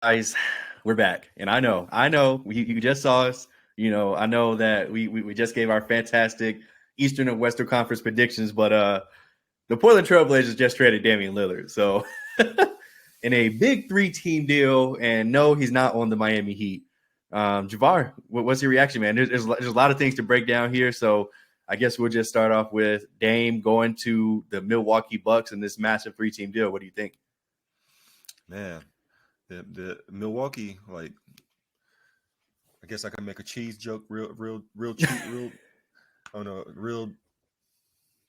Guys, we're back, and I know, you just saw us. I know that we just gave our fantastic Eastern and Western Conference predictions, but the Portland Trailblazers just traded Damian Lillard, so in a big three-team deal, and no, he's not on the Miami Heat. Javar, what's your reaction, man? There's a lot of things to break down here, so I guess we'll just start off with Dame going to the Milwaukee Bucks in this massive three-team deal. What do you think? Man, the Milwaukee, like, I guess I can make a cheese joke, real cheap, real on a real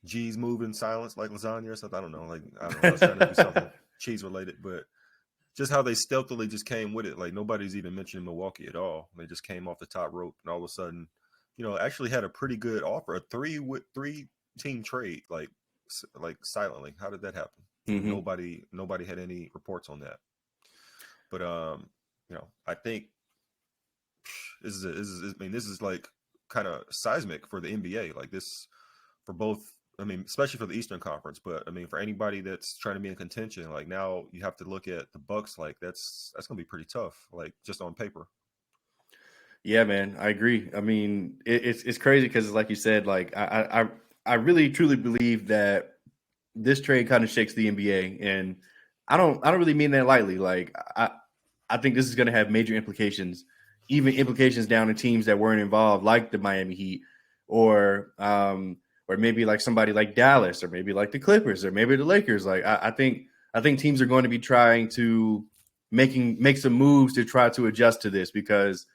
G's moving silence like lasagna or something. I don't know. I was trying to do something cheese related, but just how they stealthily just came with it. Like nobody's even mentioning Milwaukee at all. They just came off the top rope, and all of a sudden, actually had a pretty good offer, a three team trade, like silently. How did that happen? Mm-hmm. Nobody had any reports on that. But I think this is like kind of seismic for the NBA. Like this for both. I mean, especially for the Eastern Conference, but I mean, for anybody that's trying to be in contention, like now you have to look at the Bucks. Like that's gonna be pretty tough. Like just on paper. Yeah, man, I agree. I mean, it's crazy because, like you said, like I really truly believe that this trade kind of shakes the NBA, and I don't really mean that lightly. Like I think this is going to have major implications, even implications down to teams that weren't involved, like the Miami Heat, or or maybe like somebody like Dallas, or maybe like the Clippers, or maybe the Lakers. Like I think teams are going to be trying to make some moves to try to adjust to this because,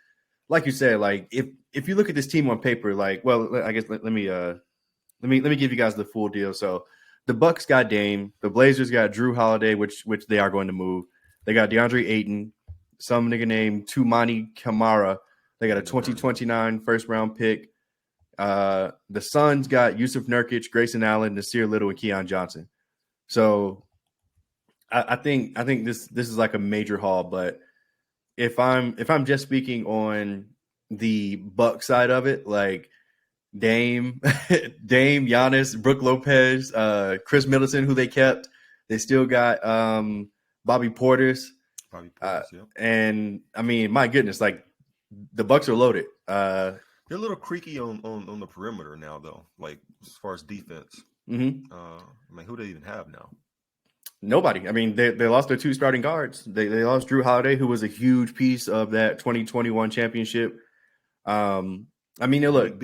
like you said, like if you look at this team on paper, like, well, I guess let me give you guys the full deal. So the Bucks got Dame, the Blazers got Drew Holiday, which they are going to move. They got DeAndre Ayton, some nigga named Tumani Kamara. They got a 2029 first round pick. The Suns got Yusuf Nurkic, Grayson Allen, Nasir Little, and Keon Johnson. So I think this is like a major haul. But if I'm just speaking on the Buck side of it, like Dame, Giannis, Brook Lopez, Chris Middleton, who they kept. They still got Bobby Portis. Yep. And I mean, my goodness, like the Bucks are loaded. They're a little creaky on the perimeter now, though. Like as far as defense, Mm-hmm. I mean, who do they even have now? Nobody. I mean, they lost their two starting guards. They lost Drew Holiday, who was a huge piece of that 2021 championship. I mean, look,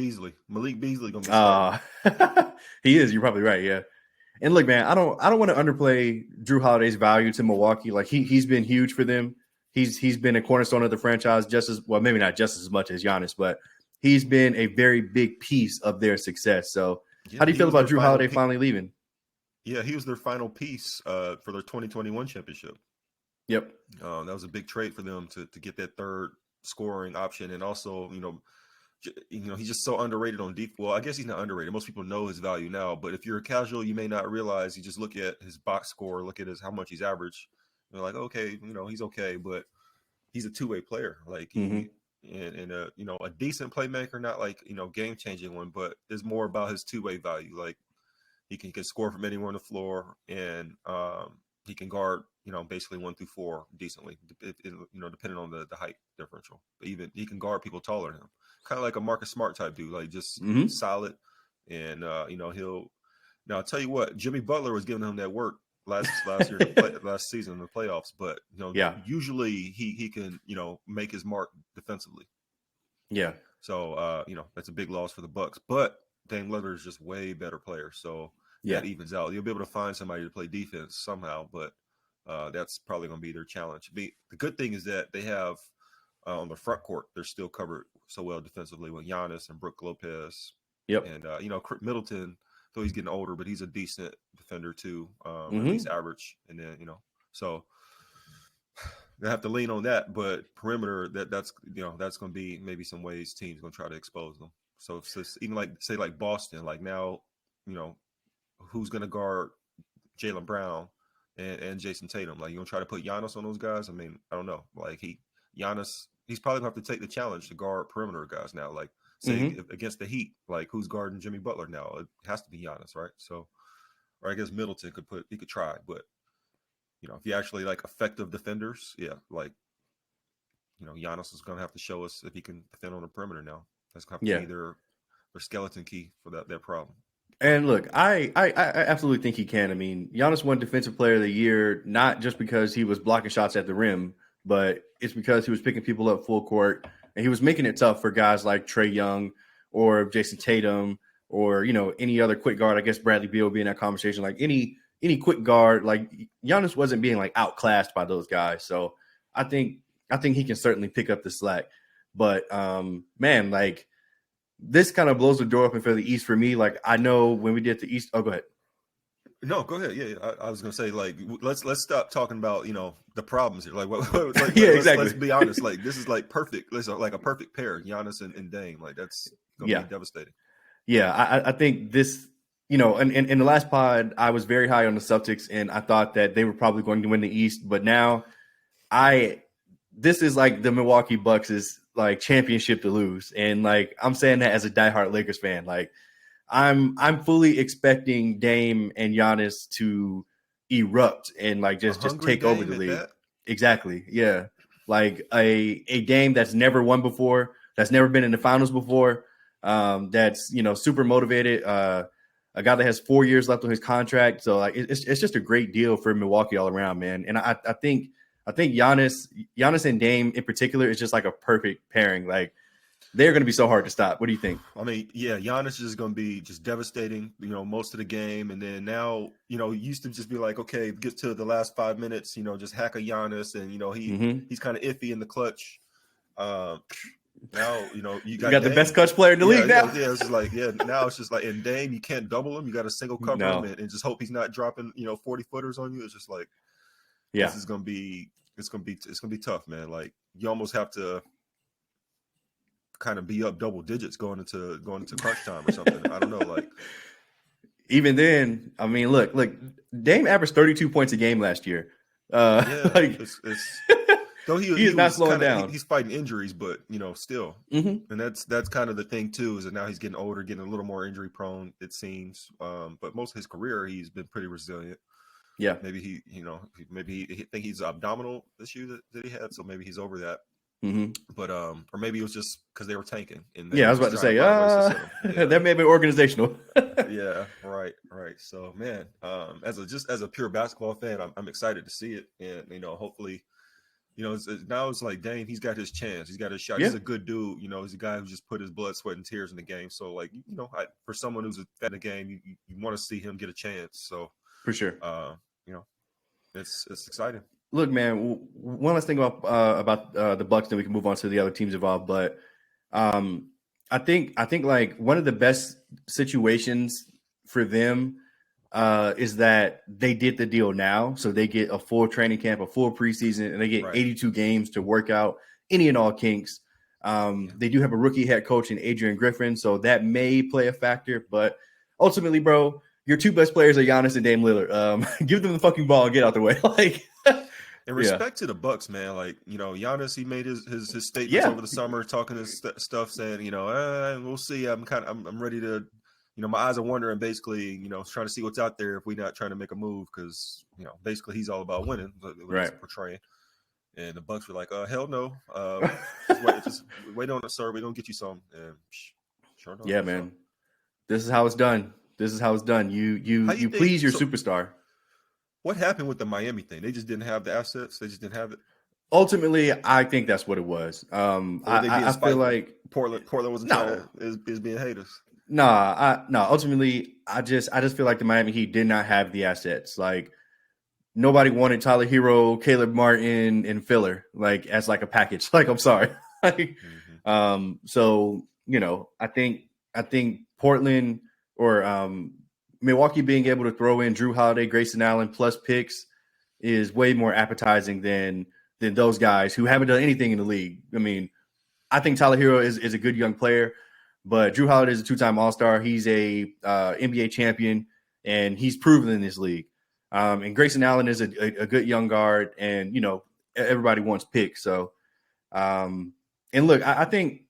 Malik Beasley gonna be starting. He is. You're probably right. Yeah. And look, man, I don't want to underplay Drew Holiday's value to Milwaukee. Like he's been huge for them. He's been a cornerstone of the franchise just as well, maybe not just as much as Giannis, but he's been a very big piece of their success. So, Yeah, how do you he feel was about their Drew final Holiday finally leaving? Yeah, he was their final piece for their 2021 championship. Yep. That was a big trade for them to get that third scoring option, and also he's just so underrated on defense. Well, I guess he's not underrated. Most people know his value now, but if you're a casual, you may not realize. You just look at his box score, look at how much he's averaged. You're like, okay, he's okay, but he's a two-way player. Like Mm-hmm. and a decent playmaker, not like game changing one, but it's more about his two-way value. Like he can score from anywhere on the floor, and he can guard basically 1 through 4 decently, depending on the height differential. But even he can guard people taller than him, kind of like a Marcus Smart type dude, like just Mm-hmm. solid. And he'll now I'll tell you what, Jimmy Butler was giving him that work last year, last season in the playoffs. But Yeah. usually he can make his mark defensively. Yeah. So that's a big loss for the Bucks, but Dame Lillard is just way better player, so Yeah. that evens out. You'll be able to find somebody to play defense somehow, but that's probably going to be their challenge. The good thing is that they have on the front court, they're still covered so well defensively with Giannis and Brook Lopez, Yep. and Middleton. Though he's getting older, but he's a decent defender too, at Mm-hmm. least average. And then so they have to lean on that. But perimeter, that's going to be maybe some ways teams going to try to expose them. So it's even like Boston, like now, who's going to guard Jaylen Brown and Jason Tatum? Like, you going to try to put Giannis on those guys? I mean, I don't know. Like Giannis, he's probably going to have to take the challenge to guard perimeter guys now. Like, say against the Heat, like who's guarding Jimmy Butler now? It has to be Giannis, right? So, or I guess Middleton could try, but if you actually like effective defenders, yeah, like Giannis is going to have to show us if he can defend on the perimeter now. That's going to have Yeah. to be their skeleton key for that problem. And look, I absolutely think he can. I mean, Giannis won Defensive Player of the Year not just because he was blocking shots at the rim, but it's because he was picking people up full court, and he was making it tough for guys like Trae Young or Jason Tatum or any other quick guard. I guess Bradley Beal would be in that conversation. Like any quick guard, like Giannis wasn't being like outclassed by those guys. So I think he can certainly pick up the slack. But man, like, this kind of blows the door open for the East for me. Like, I know when we did the East. Oh, go ahead. No, go ahead. Yeah, I was gonna say, like, let's stop talking about the problems here. Like, yeah, exactly. Let's be honest. Like, this is like perfect. This is like a perfect pair, Giannis and Dame. Like, that's gonna be devastating. Yeah, I think this. In the last pod, I was very high on the Celtics, and I thought that they were probably going to win the East. But now, this is like the Milwaukee Bucks is like championship to lose, and like I'm saying that as a diehard Lakers fan. Like I'm fully expecting Dame and Giannis to erupt and like just take over the league. Exactly, yeah. Like a Dame that's never won before, that's never been in the finals before, that's super motivated. A guy that has 4 years left on his contract, so like it's just a great deal for Milwaukee all around, man. And I think Giannis and Dame in particular is just like a perfect pairing. Like they're going to be so hard to stop. What do you think? I mean, yeah, Giannis is going to be just devastating, most of the game. And then now, used to just be like, okay, get to the last 5 minutes, just hack a Giannis. And, he's kind of iffy in the clutch. Now, you got the best clutch player in the league now. Yeah, it's just like, now it's just like, and Dame, you can't double him. You got to single cover him and just hope he's not dropping, 40 footers on you. It's just like, this is going to be, it's going to be tough, man. Like you almost have to kind of be up double digits going into crunch time or something. I don't know. Like even then, I mean, look, Dame averaged 32 points a game last year. Like it's though he is not slowing down. He's fighting injuries, but still, and that's kind of the thing too. Is that now he's getting older, getting a little more injury prone, it seems. But most of his career, he's been pretty resilient. Yeah, maybe he think he's an abdominal issue that he had, so maybe he's over that. But or maybe it was just because they were tanking. And I was about to say, that may have been organizational. Yeah, right. So, man, as a pure basketball fan, I'm excited to see it, and hopefully, now it's like, dang, he's got his chance, he's got his shot. Yeah. He's a good dude, he's a guy who just put his blood, sweat, and tears in the game. So, like, for someone who's a fan of the game, you want to see him get a chance. So, for sure, it's exciting. Look, man, one last thing about the Bucks, then we can move on to the other teams involved. But I think like one of the best situations for them is that they did the deal now. So they get a full training camp, a full preseason, and they get 82 games to work out any and all kinks. They do have a rookie head coach in Adrian Griffin, so that may play a factor. But ultimately, bro, your two best players are Giannis and Dame Lillard. Give them the fucking ball and get out the way. Like, in respect to the Bucks, man, like, Giannis, he made his statements over the summer, talking his stuff, saying, we'll see. I'm ready to, my eyes are wandering, basically, trying to see what's out there if we're not trying to make a move, because, basically he's all about winning, but he's portraying. And the Bucks were like, hell no. Just wait on it, sir. We're going to get you some. And sure enough. Yeah, man. This is how it's done. You please your superstar. What happened with the Miami thing? They just didn't have the assets. They just didn't have it. Ultimately, I think that's what it was. I feel like Portland wasn't trying to, is being haters. No. Ultimately, I just feel like the Miami Heat did not have the assets. Like nobody wanted Tyler Hero, Caleb Martin, and Filler like as like a package. Like I'm sorry. So I think Portland or Milwaukee being able to throw in Drew Holiday, Grayson Allen plus picks is way more appetizing than those guys who haven't done anything in the league. I mean, I think Tyler Hero is a good young player, but Drew Holiday is a two-time All-Star. He's a NBA champion, and he's proven in this league. And Grayson Allen is a good young guard, and everybody wants picks. So, and look, I think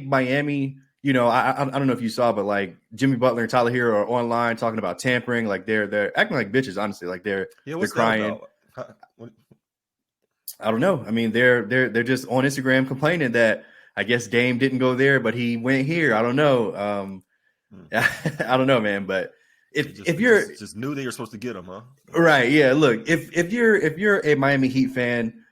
Miami. I don't know if you saw, but like Jimmy Butler and Tyler Hero are online talking about tampering. Like they're acting like bitches, honestly. Like they're crying. I don't know. I mean, they're just on Instagram complaining that I guess Dame didn't go there, but he went here. I don't know. I don't know, man. But if you're just knew they were supposed to get him, huh? right, yeah. Look, if you're a Miami Heat fan,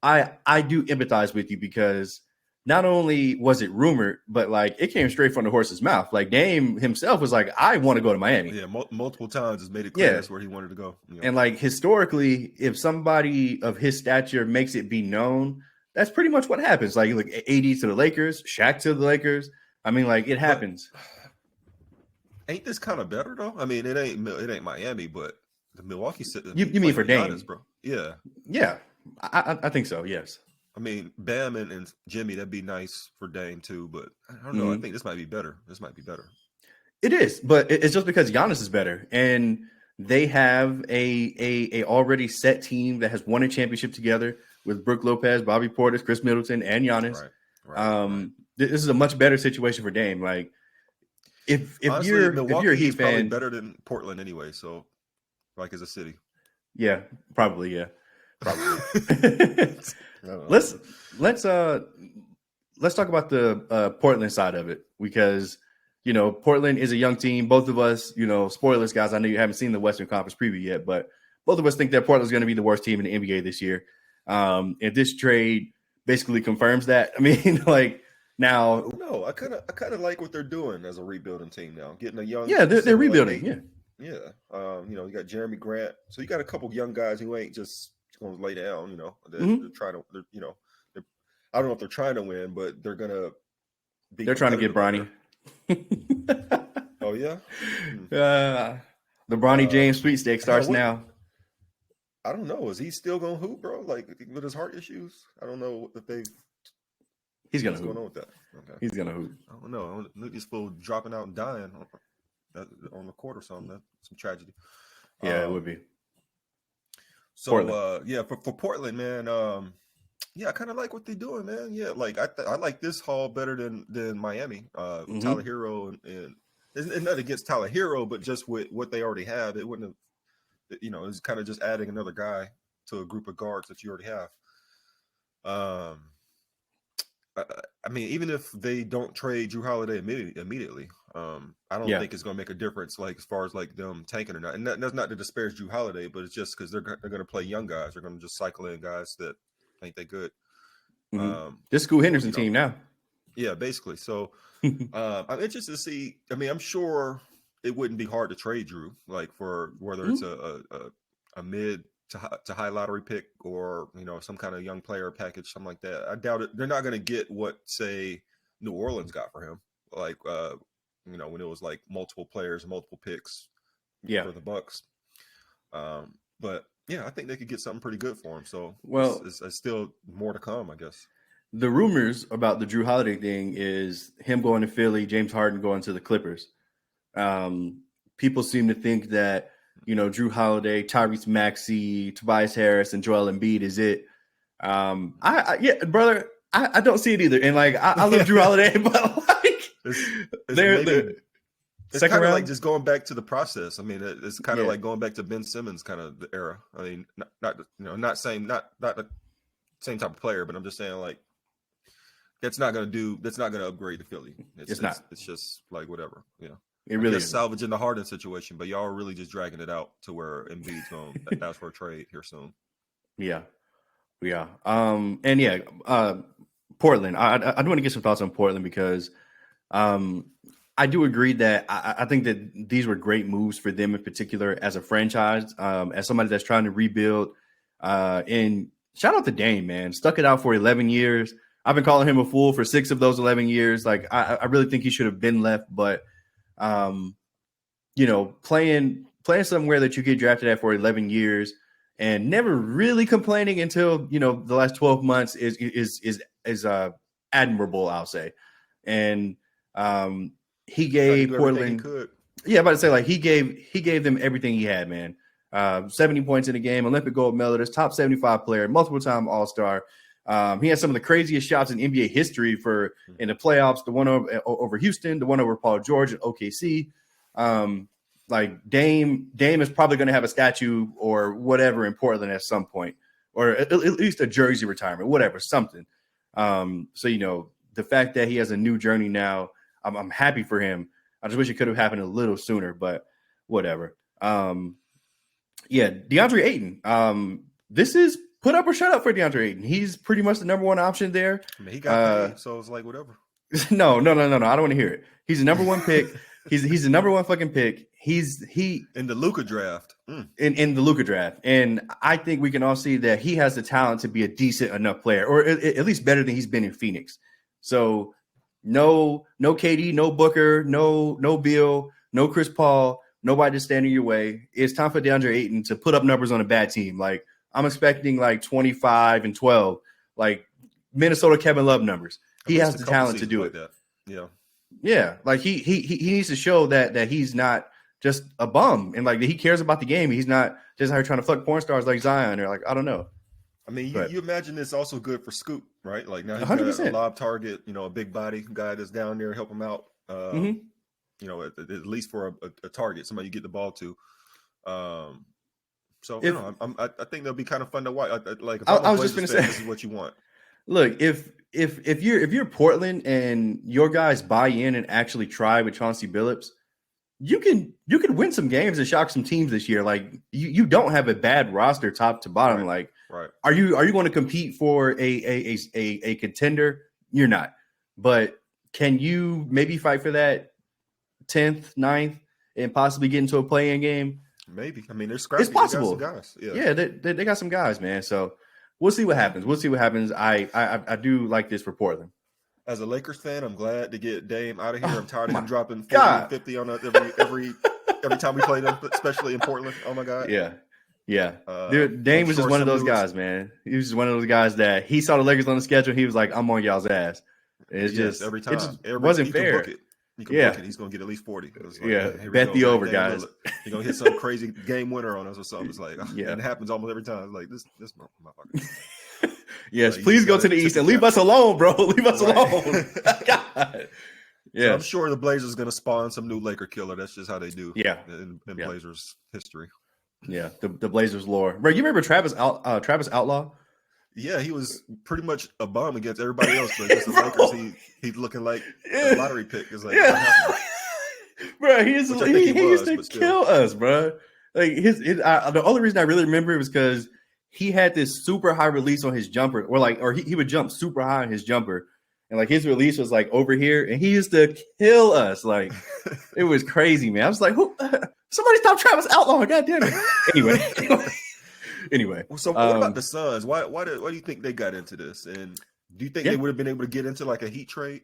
I do empathize with you because not only was it rumored, but like it came straight from the horse's mouth. Like Dame himself was like, I want to go to Miami. Yeah, multiple times has made it clear that's where he wanted to go. You know? And like historically, if somebody of his stature makes it be known, that's pretty much what happens. Like AD to the Lakers, Shaq to the Lakers. I mean, like it happens. But ain't this kind of better though? I mean, it ain't Miami, but the Milwaukee. You mean for Dame, Giannis, bro? Yeah, yeah. I think so. Yes. I mean, Bam and Jimmy, that'd be nice for Dame too, but I don't know. I think this might be better. It is, but it's just because Giannis is better, and they have a already set team that has won a championship together with Brook Lopez, Bobby Portis, Chris Middleton, and Giannis. Right. This is a much better situation for Dame. Like, if honestly, you're a Heat probably fan, better than Portland anyway. So, like as a city, yeah, probably, yeah. Probably. let's talk about the Portland side of it because Portland is a young team. Both of us, spoilers, guys. I know you haven't seen the Western Conference preview yet, but both of us think that Portland's going to be the worst team in the NBA this year. And this trade basically confirms that. I mean, like now, no, I kind of like what they're doing as a rebuilding team now, getting a young. Yeah, they're rebuilding. Yeah. You got Jeremy Grant, so you got a couple young guys who ain't just going to lay down. They're trying to. I don't know if they're trying to win, but they're gonna. They're trying to get Bronny. Oh yeah. The Bronny James sweepstake starts now. I don't know. Is he still gonna hoop, bro? Like with his heart issues? I don't know if they've. He's gonna hoop. What's going on with that? Okay. He's gonna hoop. I don't know. I think he's full dropping out and dying on the court or something. That's some tragedy. Yeah, it would be. So for Portland, man. I kind of like what they're doing, man. Yeah, like I like this haul better than Miami. Tyler Hero and nothing against Tyler Hero, but just with what they already have, it wouldn't have. It's kind of just adding another guy to a group of guards that you already have. I mean, even if they don't trade Drew Holiday immediately, I don't think it's going to make a difference, like as far as like them tanking or not. And that's not to disparage Drew Holiday, but it's just because they're going to play young guys. They're going to just cycle in guys that ain't they good. This Scoot Henderson team now. Yeah, basically. So I'm interested to see. I mean, I'm sure it wouldn't be hard to trade Drew, like for whether it's a mid to high lottery pick or some kind of young player package, something like that. I doubt it. They're not going to get what say New Orleans got for him, like when it was like multiple players and multiple picks for the Bucks. But yeah, I think they could get something pretty good for him. So it's still more to come, I guess. The rumors about the Drew Holiday thing is him going to Philly, James Harden going to the Clippers. People seem to think that Drew Holiday, Tyrese Maxey, Tobias Harris, and Joel Embiid is it. Brother, I don't see it either. And like I love Drew Holiday, but like it's kind of like just going back to the process. I mean, it's kind of like going back to Ben Simmons kind of the era. I mean, not the same type of player, but I'm just saying like that's not going to upgrade the Philly. It's not. It's just like whatever. It really is salvaging the Harden situation, but y'all are really just dragging it out to where Embiid's going to ask for a trade here soon. Yeah. Portland. I do want to get some thoughts on Portland because I do agree that I think that these were great moves for them in particular as a franchise, as somebody that's trying to rebuild. And shout out to Dame, man. Stuck it out for 11 years. I've been calling him a fool for 6 of those 11 years. Like, I really think he should have been left. But, playing somewhere that you get drafted at for 11 years and never really complaining until, the last 12 months is admirable, I'll say. And he gave Portland. Yeah, I'm about to say, like, he gave them everything he had, man. 70 points in a game, Olympic gold medalist, top 75 player, multiple time All-Star. He had some of the craziest shots in NBA history in the playoffs. The one over Houston, the one over Paul George at OKC. Like Dame is probably going to have a statue or whatever in Portland at some point or at least a jersey retirement, whatever, something. So, the fact that he has a new journey now, I'm happy for him. I just wish it could have happened a little sooner, but whatever. DeAndre Ayton. This is put up or shut up for DeAndre Ayton. He's pretty much the number one option there. I mean, he got paid, so it's like whatever. No. I don't want to hear it. He's the number one pick. He's the number one fucking pick. He in the Luka draft. In the Luka draft, and I think we can all see that he has the talent to be a decent enough player, or at least better than he's been in Phoenix. So no KD, no Booker, no Beal, no Chris Paul, nobody just standing your way. It's time for DeAndre Ayton to put up numbers on a bad team. Like I'm expecting like 25 and 12, like Minnesota Kevin Love numbers. He has the talent to do it. That. Yeah. Yeah, like he needs to show that he's not just a bum and like he cares about the game. He's not just out here trying to fuck porn stars like Zion or like I don't know. I mean, you imagine it's also good for Scoop, right? Like now he's 100%. got a lob target, a big body guy that's down there help him out. At least for a target, somebody you get the ball to. I think that'll be kind of fun to watch. I was just going to say, this is what you want. Look, if you're Portland and your guys buy in and actually try with Chauncey Billups, you can win some games and shock some teams this year. Like you don't have a bad roster top to bottom. Right. Like, right. Are you going to compete for a contender? You're not. But can you maybe fight for that 10th, 9th, and possibly get into a play-in game? Maybe. I mean, they're scrappy. It's possible. They got some guys. Yeah, they got some guys, man. So we'll see what happens. I do like this for Portland. As a Lakers fan, I'm glad to get Dame out of here. I'm tired of him dropping 40 and 50 on us every time we play them, especially in Portland. Oh my God. Yeah. Dude, Dame was just one of those guys, man. He was just one of those guys that he saw the Lakers on the schedule. He was like, I'm on y'all's ass. It's just every time. It wasn't fair. You can book it. He's going to get at least 40. Like, bet the over, guys. He's going to hit some crazy game winner on us or something. It's like, and it happens almost every time. It's like, this motherfucker. Yes, please go to the East and leave us alone, bro. Leave us alone. God. Yeah, so I'm sure the Blazers is going to spawn some new Laker killer. That's just how they do. Yeah, in Blazers history. Yeah, the Blazers lore. Bro, you remember Travis Outlaw? Yeah, he was pretty much a bum against everybody else, but against the Lakers, he's looking like a lottery pick. It's like, bro, he used to kill us, bro. Like the only reason I really remember it was because he had this super high release on his jumper, or he would jump super high on his jumper, and like his release was like over here, and he used to kill us. Like it was crazy, man. I was like, who? Somebody stop Travis Outlaw! God damn it. Anyway. So what about the Suns? Why do you think they got into this? And do you think they would have been able to get into like a Heat trade?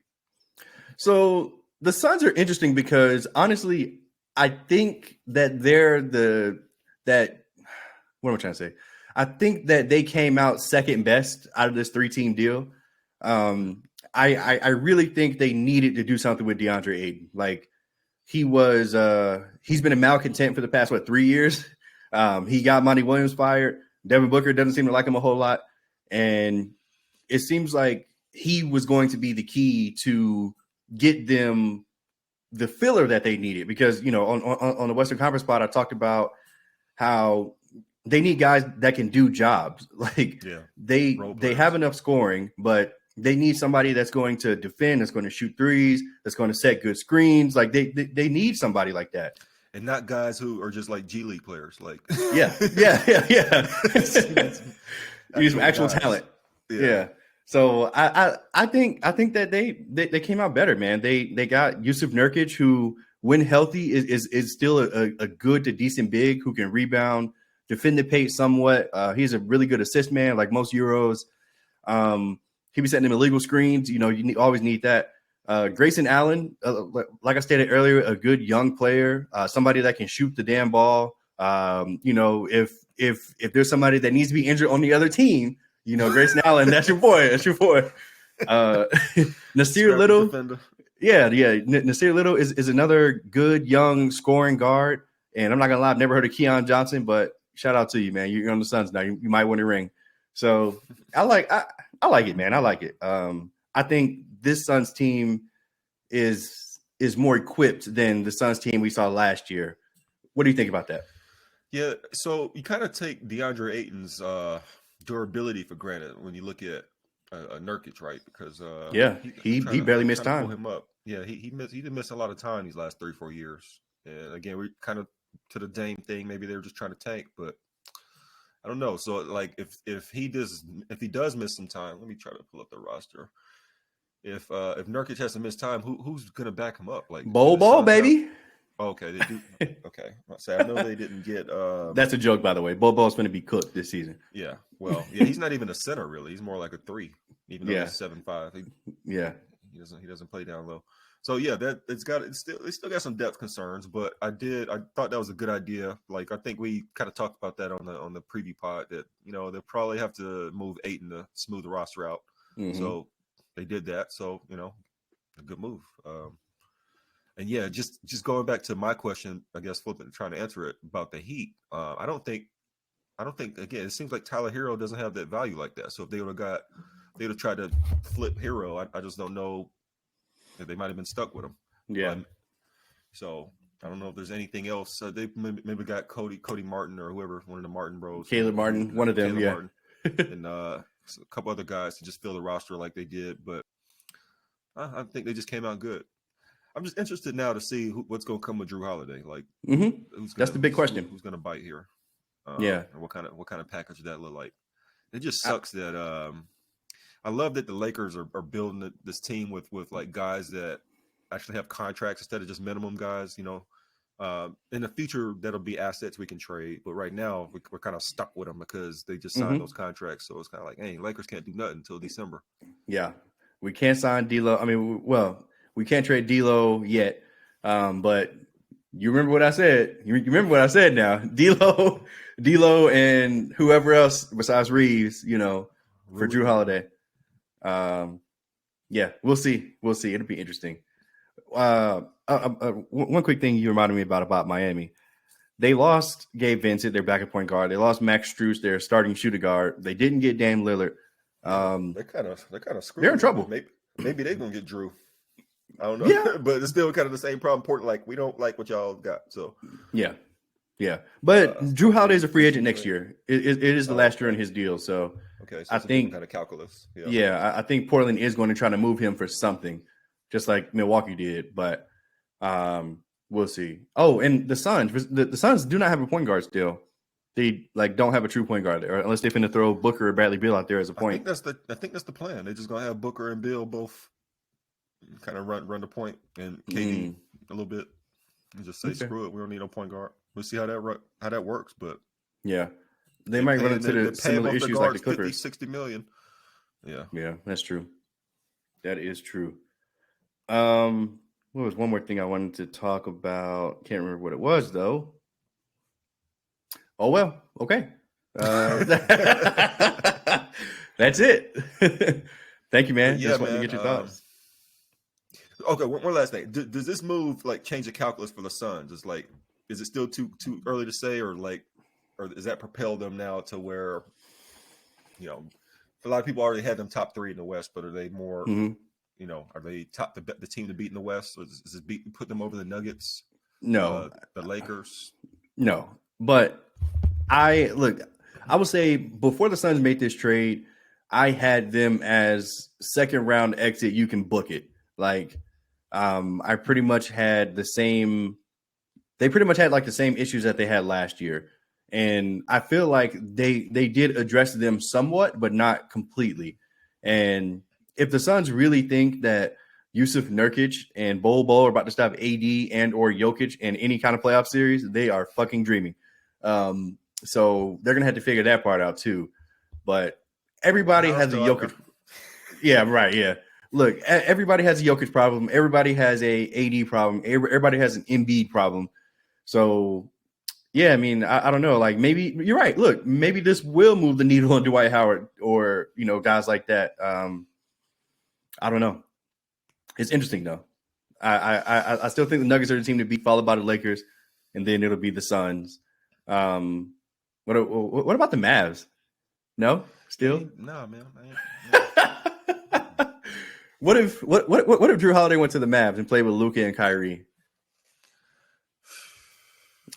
So the Suns are interesting because honestly, I think that what am I trying to say? I think that they came out second best out of this 3-team deal. I really think they needed to do something with DeAndre Ayton. Like he's been a malcontent for the past 3 years. He got Monty Williams fired. Devin Booker doesn't seem to like him a whole lot. And it seems like he was going to be the key to get them the filler that they needed. Because, on the Western Conference spot, I talked about how they need guys that can do jobs. Like they have enough scoring, but they need somebody that's going to defend, that's going to shoot threes, that's going to set good screens. Like they need somebody like that. And not guys who are just like G League players. Like yeah. Use some actual talent. Yeah. So I think that they came out better, man. They got Yusuf Nurkic, who when healthy is still a good to decent big who can rebound, defend the paint somewhat. He's a really good assist man, like most Euros. He be setting them illegal screens. You always need that. Grayson Allen, like I stated earlier, a good young player, somebody that can shoot the damn ball. If there's somebody that needs to be injured on the other team, Grayson Allen, that's your boy. Nasir Little. Defender. Yeah. Nasir Little is another good young scoring guard. And I'm not gonna lie, I've never heard of Keon Johnson, but shout out to you, man. You're on the Suns now. You might win a ring. So I like it, man. I like it. I think this Suns team is more equipped than the Suns team we saw last year. What do you think about that? Yeah, so you kind of take DeAndre Ayton's durability for granted when you look at Nurkic, right? Because he barely missed trying to time. pull him up. Yeah, he did miss a lot of time these last 3-4 years. And again, we kind of to the Dame thing. Maybe they were just trying to tank, but I don't know. So like if he does miss some time, let me try to pull up the roster. If Nurkic has to miss time, who's gonna back him up? Like Bol, baby. Okay, they do. Okay, so I know they didn't get. That's a joke, by the way. Bol's going to be cooked this season. Yeah, well, yeah, he's not even a center really. He's more like a 3, even though he's 7'5". He doesn't play down low. So yeah, they still got some depth concerns, but I thought that was a good idea. Like I think we kind of talked about that on the preview pod that they'll probably have to move Ayton to smooth the roster out. Mm-hmm. So they did that. So a good move. And yeah, just going back to my question, I guess trying to answer it about the Heat. I don't think again. It seems like Tyler Hero doesn't have that value like that. So if they would have tried to flip Hero, I just don't know. They might have been stuck with him. Yeah. So I don't know if there's anything else. They maybe got Cody Martin or whoever, one of the Martin bros. Caleb Martin, one of them, Caleb yeah. Martin, and a couple other guys to just fill the roster like they did. But I think they just came out good. I'm just interested now to see what's going to come with Drew Holiday. Like, that's the big question. Who's going to bite here? And what kind of package that look like? It just sucks that. I love that the Lakers are building this team with like guys that actually have contracts instead of just minimum guys. In the future, that'll be assets we can trade. But right now, we're kind of stuck with them because they just signed those contracts. So it's kind of like, hey, Lakers can't do nothing until December. Yeah, we can't sign D'Lo. I mean, we can't trade D'Lo yet. But you remember what I said. You remember what I said now. D'Lo, and whoever else besides Reeves, for Drew Holiday. Yeah, we'll see. It'll be interesting. One quick thing you reminded me about Miami. They lost Gabe Vincent, their backup point guard. They lost Max Strus, their starting shooting guard. They didn't get Dame Lillard. They're kind of screwed. They're in trouble. Maybe they're gonna get Drew. I don't know. Yeah. But it's still kind of the same problem. Portland, like, we don't like what y'all got. So yeah. But Drew Holiday's a free agent next year. It is the last year in his deal. So okay, so I think kind of calculus. Yeah, I think Portland is going to try to move him for something, just like Milwaukee did. But we'll see. Oh, and the Suns. The Suns do not have a point guard still. They don't have a true point guard there, unless they're finna throw Booker or Bradley Beal out there as a point. I think that's the plan. They're just gonna have Booker and Beal both kind of run the point and KD a little bit, and just say screw it. We don't need no point guard. We'll see how that works. But yeah, they might run into the similar issues like the Clippers. 50, $60 million. Yeah, that's true. That is true. What was one more thing I wanted to talk about? Can't remember what it was though. Oh well, okay. That's it. Thank you, man. Just wanted to get your thoughts. Okay, one last thing. Does this move change the calculus for the Suns? Is it still too early to say, or does that propel them now to where, a lot of people already had them top 3 in the West, but are they more, are they the team to beat in the West, or does it put them over the Nuggets? No, the Lakers. No, but I would say before the Suns made this trade, I had them as second round exit. You can book it. I pretty much had the same. They pretty much had the same issues that they had last year, and I feel like they did address them somewhat, but not completely. And if the Suns really think that Yusuf Nurkic and Bol are about to stop AD and or Jokic in any kind of playoff series, they are fucking dreaming. So they're gonna have to figure that part out too. But everybody has a Jokic. Yeah, right. Yeah. Look, everybody has a Jokic problem. Everybody has a AD problem. Everybody has an Embiid problem. So, yeah, I mean, I don't know. Maybe you're right. Look, maybe this will move the needle on Dwight Howard or, guys like that. I don't know. It's interesting, though. I still think the Nuggets are the team to beat, followed by the Lakers, and then it'll be the Suns. What about the Mavs? No? Still? No, man. What if Drew Holiday went to the Mavs and played with Luka and Kyrie?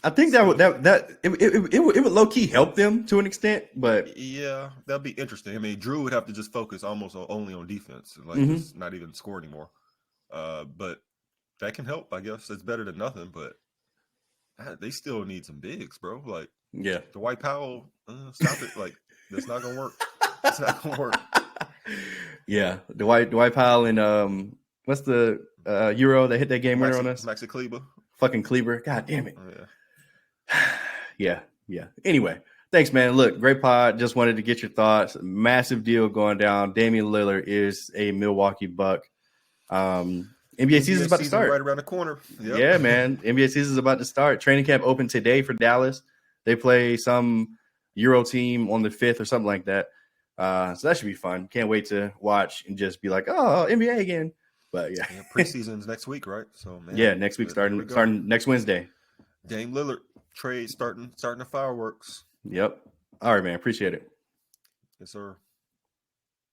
I think that would it would low key help them to an extent, but yeah, that'd be interesting. I mean, Drew would have to just focus only on defense, like just not even score anymore. But that can help, I guess. It's better than nothing, but they still need some bigs, bro. Like, yeah, Dwight Powell, stop it. Like, that's not gonna work. It's not gonna work. Yeah, Dwight Powell and what's the Euro that hit that game winner on us? Maxi Kleber. Fucking Kleber. God damn it. Oh, yeah. Yeah. Anyway, thanks, man. Look, great pod. Just wanted to get your thoughts. Massive deal going down. Damian Lillard is a Milwaukee Buck. NBA season's about to start. Right around the corner. Yep. Yeah, man. NBA season's about to start. Training camp open today for Dallas. They play some Euro team on the 5th or something like that. So that should be fun. Can't wait to watch and just be like, oh, NBA again. But yeah, preseason's next week, right? So man, yeah, next week starting next Wednesday. Dame Lillard trade starting the fireworks. Yep. All right, man. Appreciate it. Yes, sir.